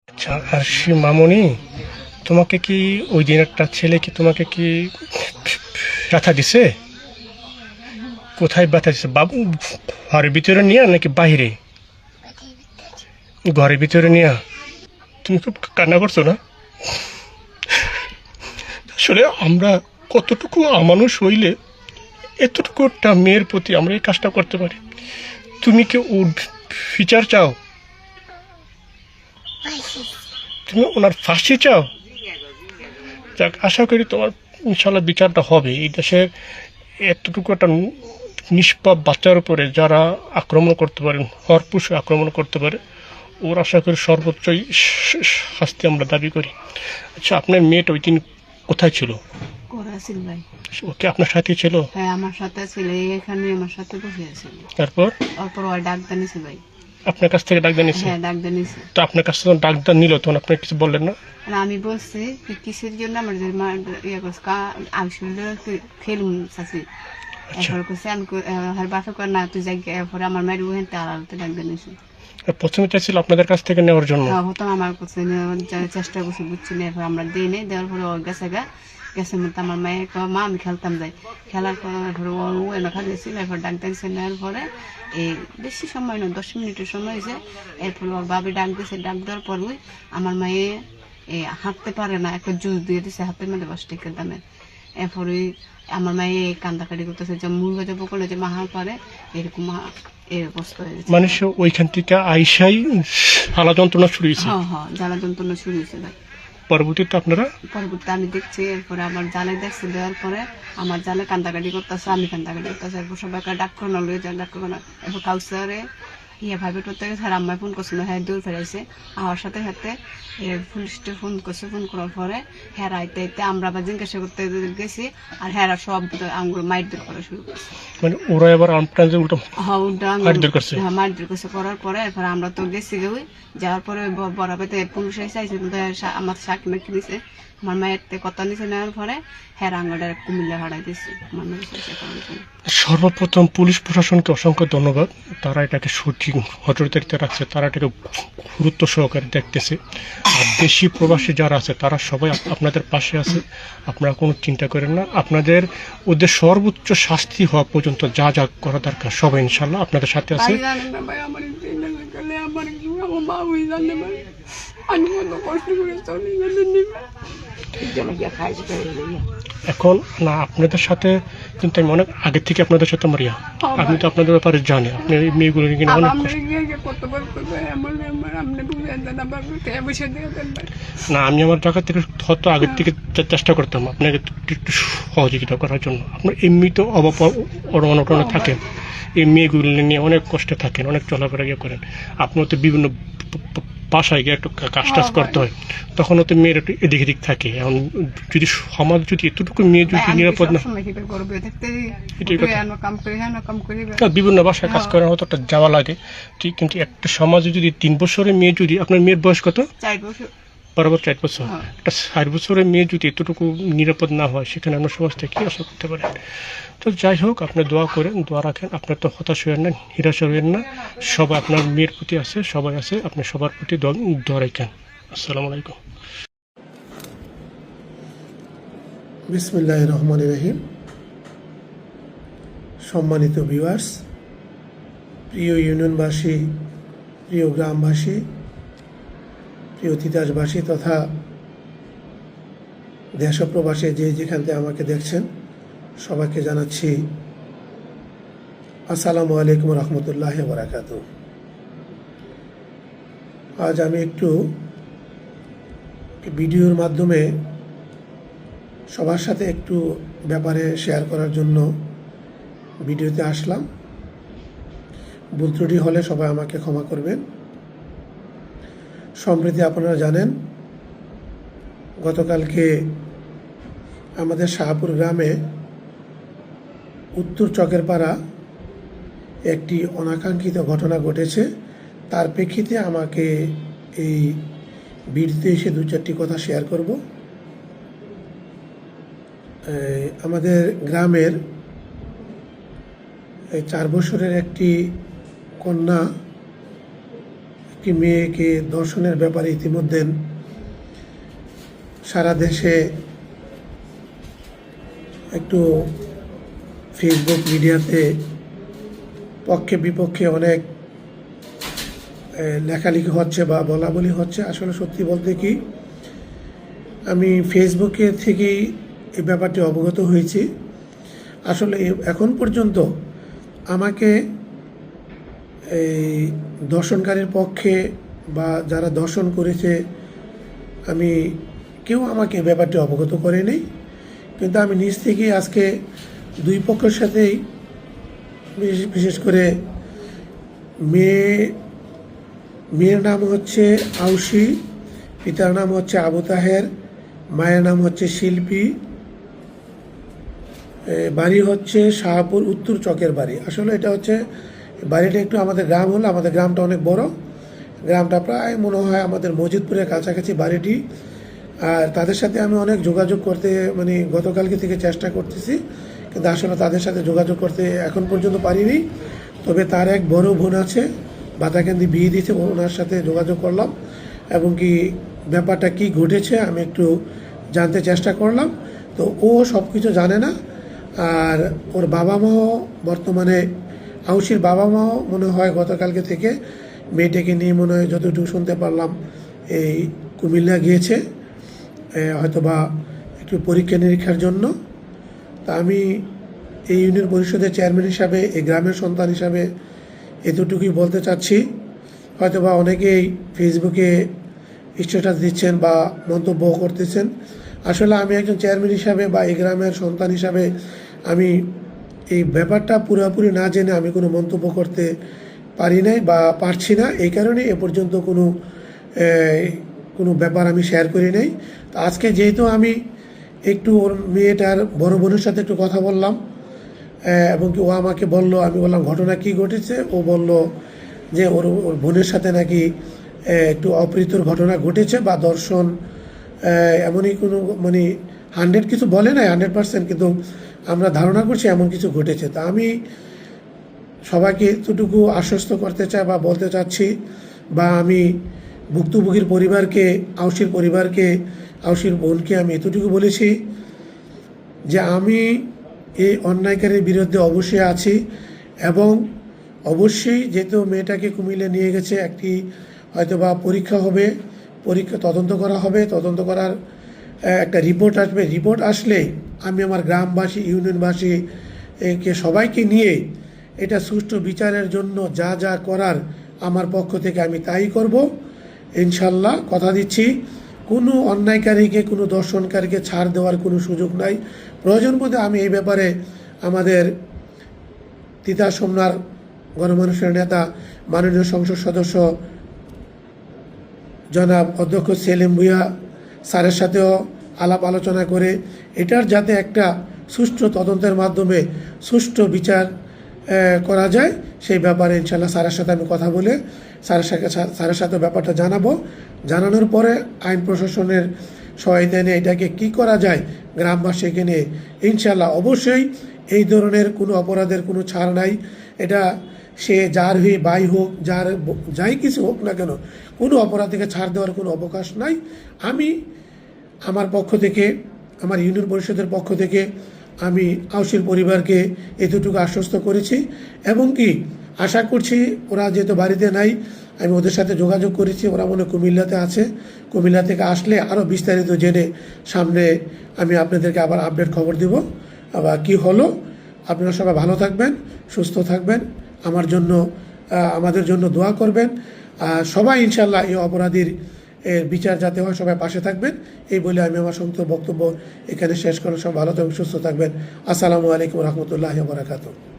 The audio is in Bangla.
আচ্ছা, আর সে মামনি তোমাকে কি ওই দিন একটা ছেলে কি তোমাকে কি ব্যথা দিছে? কোথায় ব্যথা দিছে বাবু? ঘরের ভিতরে নিয়ে নাকি বাহিরে? ঘরের ভিতরে নিয়ে। তুমি খুব কান্না করছো না? আসলে আমরা কতটুকু অমানুষ হইলে এতটুকু একটা মেয়ের প্রতি আমরা এই কাজটা করতে পারি? তুমি কি ওর বিচার চাও? তুমি ওনার ফাঁসি চাও? যাক, আশা করি তোমার ইনশাল্লাহ বিচারটা হবে। এই দেশের এতটুকু একটা নিষ্পাপ বাচ্চার উপরে যারা আক্রমণ করতে পারেন, হরপুষে আক্রমণ করতে পারে, ওর আশা করি সর্বোচ্চই শাস্তি আমরা দাবি করি। আচ্ছা, আপনার মেয়েটা ওই দিন কোথায় ছিল? করাছিল ভাই। ওকে আপনার সাথে ছিল? হ্যাঁ, আমার সাথে ছিল, এখানে আমার সাথে বসে আছিল। তারপর তারপর ওই ডাক দানিছে ভাই। আপনার কাছ থেকে ডাক্তার নিচ্ছে? হ্যাঁ, ডাক দানিছে। তো আপনার কাছ থেকে ডাক্তার নিল, তখন আপনি কিছু বললেন না? আর আমি বলছি যে কিসের জন্য আমার যে ইয়ে করছে আমি শুনলে খেলুন চাষি। আচ্ছা, এরপরে করছে আমি আর বাসা করে না তুই যাই। এরপরে আমার মায়ের ওখান থেকে আলাদা ডাক দানিছে। প্রথমে চাইছিল আপনাদের কাছ থেকে নেওয়ার জন্য? হতাম আমার কাছে চেষ্টা করছি, বুঝছি না। এরপর আমরা দিই নেই, দেওয়ার পরে ওর গেছে গেছে মতো আমার মায়ের মা আমি খেলতাম যাই। খেলার পরে ও এনে খালিয়েছিল। এরপর ডাক দিয়েছে, নেওয়ার পরে এই বেশি সময় নয়, 10 মিনিটের সময় হয়েছে। এরপর ওর বাবি ডাক দিয়েছে। ডাক দেওয়ার পরই আমার মায়ে হাঁটতে পারে না, একটা জুস দিয়ে দিছে হাতের মধ্যে 10 টাকার দামের। এরপরে আমার মায়ে কান্দাকাটি করতেছে যে মুরগা যাবো করলে যে মাহার পারে এরকম এই অবস্থা হয়ে গেছে। মানে সে ওইখান থেকে আইসাই জ্বালা যন্ত্রণা শুরু হয়েছে? হ্যাঁ হ্যাঁ, জ্বালা যন্ত্রণা শুরু হয়েছে ভাই। পরবর্তীতে আপনারা? পরবর্তী আমি দেখছি। এরপরে আমার জালে দেখছি, দেওয়ার পরে আমার জালে কান্দাকাটি করতেছে, আমি কান্দাকাটি করতেছে। এরপর সবাইকে ডাক্তার না লয়ে যায়, ডাক্তার না। এরপর কাউসারে ভাবে করতে গেছে। আর আম্মায় ফোন করছিল, হ্যাঁ দূর ফেরাইছে। আমার সাথে সাথে পুলিশটা ফোন করছে। ফোন করার পরে হ্যাঁ আইতে আইতে আমরা আবার জিজ্ঞাসা করতে গেছি। আর হ্যাঁ সব আঙ্গুল মাইরদের করা শুরু করছে। মানে ওরা এবার আপনাদের উল্টো হ্যাঁ উল্টা মারধর করছে? হ্যাঁ মারধর করছে। করার পরে এরপর আমরা তো গেছি গেই। যাওয়ার পরে বরাবরতে পুলিশ এসে আমার শাক মেখে দিছে। আমার মায়ের কথা নিচে নেওয়ার পরে হ্যাঁ আঙ্গুলটা কুমিল্লা হারাই দিচ্ছে আমার মেয়ে। সর্বপ্রথম পুলিশ প্রশাসনকে অসংখ্য ধন্যবাদ। তারা এটাকে সঠিক নজরদারিতে রাখছে, তারা এটাকে গুরুত্ব সহকারে দেখতেছে। আর দেশি প্রবাসী যারা আছে তারা সবাই আপনাদের পাশে আছে, আপনারা কোনো চিন্তা করেন না। আপনাদের ওদের সর্বোচ্চ শাস্তি হওয়া পর্যন্ত যা যা করা দরকার সবাই ইনশাল্লাহ আপনাদের সাথে আছে। এখন না, আপনাদের সাথে কিন্তু আমি অনেক আগে থেকে আপনাদের সাথে মারিয়া, আমি তো আপনাদের ব্যাপারে জানি। আপনি এই মেয়েগুলো কিনে অনেক কষ্ট। না, আমি আমার জায়গা থেকে হয়তো আগের থেকে চেষ্টা করতাম আপনাকে একটু সহযোগিতা করার জন্য। আপনার এমনিতেও অনটনে থাকেন, এই মেয়েগুলো নিয়ে অনেক কষ্টে থাকেন, অনেক চলাফেরা ইয়ে করেন। আপনার তো বিভিন্ন বাসায় গিয়ে একটু কাজ টাজ করতে হয়, তখন তো মেয়ের একটু এদিক এদিক থাকে। এখন যদি সমাজ যদি এতটুকু মেয়ে যদি নিরাপদ না, বিভিন্ন বাসায় কাজ করার হয়তো একটা যাওয়া লাগে ঠিক, কিন্তু একটা সমাজে যদি 3 বছরের মেয়ে যদি, আপনার মেয়ের বয়স কত? 4 বছর। বরাবর 4 বছর। একটা 4 বছরের মেয়ে যদি এতটুকু নিরাপদ না হয়, সেখানে আমরা সমাজ থেকে কি আশা করতে পারি? তো যাই হোক, আপনি দোয়া করেন, দোয়া রাখেন। আপনার তো হতাশ হইয়েন না, নিরাশ হইয়েন না। সবাই আপনার মেয়ের প্রতি আছে, সবাই আছে, আপনি সবার প্রতি দোয়া রাখেন। আসসালামু আলাইকুম। বিসমিল্লাহির রহমানির রহিম। সম্মানিত ভিউয়ার্স, প্রিয় ইউনিয়নবাসী, প্রিয় গ্রামবাসী, প্রিয় তিতাসবাসী তথা দেশ ও প্রবাসী যে যেখান থেকে আমাকে দেখছেন, সবাইকে জানাচ্ছি আসসালামু আলাইকুম রহমতুল্লাহি ওয়া বারাকাতুহু। আজ আমি একটু ভিডিওর মাধ্যমে সবার সাথে একটু ব্যাপারে শেয়ার করার জন্য ভিডিওতে আসলাম। ভুল ত্রুটি হলে সবাই আমাকে ক্ষমা করবেন। সম্প্রতি আপনারা জানেন, গতকালকে আমাদের শাহপুর গ্রামে উত্তর চকের পাড়া একটি অনাকাঙ্ক্ষিত ঘটনা ঘটেছে। তার প্রেক্ষিতে আমাকে এই ভিডিওতে এসে 2-4টি কথা শেয়ার করব। আমাদের গ্রামের 4 বছরের একটি কন্যা একটি মেয়েকে ধর্ষণের ব্যাপারে ইতিমধ্যে সারা দেশে একটু ফেসবুক মিডিয়াতে পক্ষে বিপক্ষে অনেক লেখালেখি হচ্ছে বা বলা বলি হচ্ছে। আসলে সত্যি বলতে কি, আমি ফেসবুকে থেকেই এই ব্যাপারটি অবগত হয়েছি। আসলে এখন পর্যন্ত আমাকে এই দর্শনকারীর পক্ষে বা যারা দর্শন করেছে আমি কেউ আমাকে ব্যাপারটি অবগত করেনি, কিন্তু আমি নিজ থেকেই আজকে দুই পক্ষের সাথেই বিশেষ করে মেয়ের নাম হচ্ছে আউশি, পিতার নাম হচ্ছে আবু তাহের, মায়ের নাম হচ্ছে শিল্পী, বাড়ি হচ্ছে শাহপুর উত্তর চকের বাড়ি। আসলে এটা হচ্ছে বাড়িটা একটু আমাদের গ্রাম হলো, আমাদের গ্রামটা অনেক বড়, গ্রামটা প্রায় মনে হয় আমাদের মসজিদপুরের কাছাকাছি বাড়িটি। আর তাদের সাথে আমি অনেক যোগাযোগ করতে মানে গতকালকে থেকে চেষ্টা করতেছি, কিন্তু আসলে তাদের সাথে যোগাযোগ করতে এখন পর্যন্ত পারিনি। তবে তার এক বড় বোন আছে, বাতাকান্দি বিয়ে দিয়েছে, ওনার সাথে যোগাযোগ করলাম এবং কি ব্যাপারটা কি ঘটেছে আমি একটু জানতে চেষ্টা করলাম। তো ও সব কিছু জানে না। আর ওর বাবা মাও বর্তমানে, আউশির বাবা মাও মনে হয় গতকালকে থেকে মেয়েটাকে নিয়ে মনে হয় যতটুকু শুনতে পারলাম এই কুমিল্লা গিয়েছে, হয়তোবা একটু পরীক্ষা নিরীক্ষার জন্য। তা আমি এই ইউনিয়ন পরিষদের চেয়ারম্যান হিসাবে, এই গ্রামের সন্তান হিসাবে এতটুকুই বলতে চাচ্ছি। হয়তোবা অনেকেই ফেসবুকে স্ট্যাটাস দিচ্ছেন বা মন্তব্য করতেছেন। আসলে আমি একজন চেয়ারম্যান হিসাবে বা এই গ্রামের সন্তান হিসাবে আমি এই ব্যাপারটা পুরোপুরি না জেনে আমি কোনো মন্তব্য করতে পারি নাই বা পারছি না। এই কারণে এ পর্যন্ত কোনো ব্যাপার আমি শেয়ার করি নাই। তো আজকে যেহেতু আমি একটু ওর মেয়েটার বড় বোনের সাথে একটু কথা বললাম এবং কি ও আমাকে বলল, আমি বললাম ঘটনা কি ঘটেছে, ও বলল যে ওর বোনের সাথে নাকি একটু অপ্রীতিকর ঘটনা ঘটেছে বা দর্শন, এমনই কোনো মানে 100 কিছু বলে নাই 100%, কিন্তু আমরা ধারণা করছি এমন কিছু ঘটেছে। তা আমি সবাইকে এতটুকু আশ্বস্ত করতে চাই বা বলতে চাচ্ছি, বা আমি ভুক্তভোগীর পরিবারকে, আউশির পরিবারকে, আউশির বোনকে আমি এতটুকু বলেছি যে আমি এই অন্যায়কারীর বিরুদ্ধে অবশ্যই আছি এবং অবশ্যই যেহেতু মেয়েটাকে কুমিল্লা নিয়ে গেছে, একটি হয়তোবা পরীক্ষা হবে, পরীক্ষা তদন্ত করা হবে, তদন্ত করার একটা রিপোর্ট আসবে। রিপোর্ট আসলে আমি আমার গ্রামবাসী, ইউনিয়নবাসী কে সবাইকে নিয়ে এটা সুষ্ঠু বিচারের জন্য যা যা করার আমার পক্ষ থেকে আমি তাই করব ইনশাল্লাহ। কথা দিচ্ছি কোনো অন্যায়কারীকে, কোনো দর্শনকারীকে ছাড় দেওয়ার কোনো সুযোগ নাই। প্রয়োজন বোধে আমি এই ব্যাপারে আমাদের তিতাস সোমনার গণমানুষের নেতা মাননীয় সংসদ সদস্য জনাব অধ্যক্ষ সেলিম ভুঁইয়া স্যারের সাথেও আলাপ আলোচনা করে এটার যাতে একটা সুষ্ঠু তদন্তের মাধ্যমে সুষ্ঠু বিচার করা যায় সেই ব্যাপারে ইনশাল্লাহ স্যারের সাথে আমি কথা বলে স্যারের সাথে ব্যাপারটা জানাবো। জানানোর পরে আইন প্রশাসনের সহায়তা নিয়ে এটাকে কী করা যায় গ্রামবাসীকে নিয়ে ইনশাল্লাহ অবশ্যই এই ধরনের কোনো অপরাধের কোনো ছাড় নাই। এটা সে যার হয়ে বাই হোক, যাই কিছু হোক না কেন, কোনো অপরাধীকে ছাড় দেওয়ার কোনো অবকাশ নাই। আমি আমার পক্ষ থেকে, আমার ইউনিয়ন পরিষদের পক্ষ থেকে আমি আউশির পরিবারকে এতটুকু আশ্বস্ত করেছি এবং কি আশা করছি ওরা যেহেতু বাড়িতে নাই, আমি ওদের সাথে যোগাযোগ করেছি, ওরা মনে কুমিল্লাতে আছে, কুমিল্লা থেকে আসলে আরও বিস্তারিত জেনে সামনে আমি আপনাদেরকে আবার আপডেট খবর দেব। আবার কী হলো, আপনারা সবাই ভালো থাকবেন, সুস্থ থাকবেন, আমাদের জন্য দোয়া করবেন। সবাই ইনশাল্লাহ এই অপরাধীর বিচার যাতে হয়, সবাই পাশে থাকবেন এই বলে আমি আমার সংক্ষিপ্ত বক্তব্য এখানে শেষ করলাম। সব ভালো থাকবেন, সুস্থ থাকবেন। আসসালামু আলাইকুম রহমতুল্লাহি ওয়া বারাকাতুহু।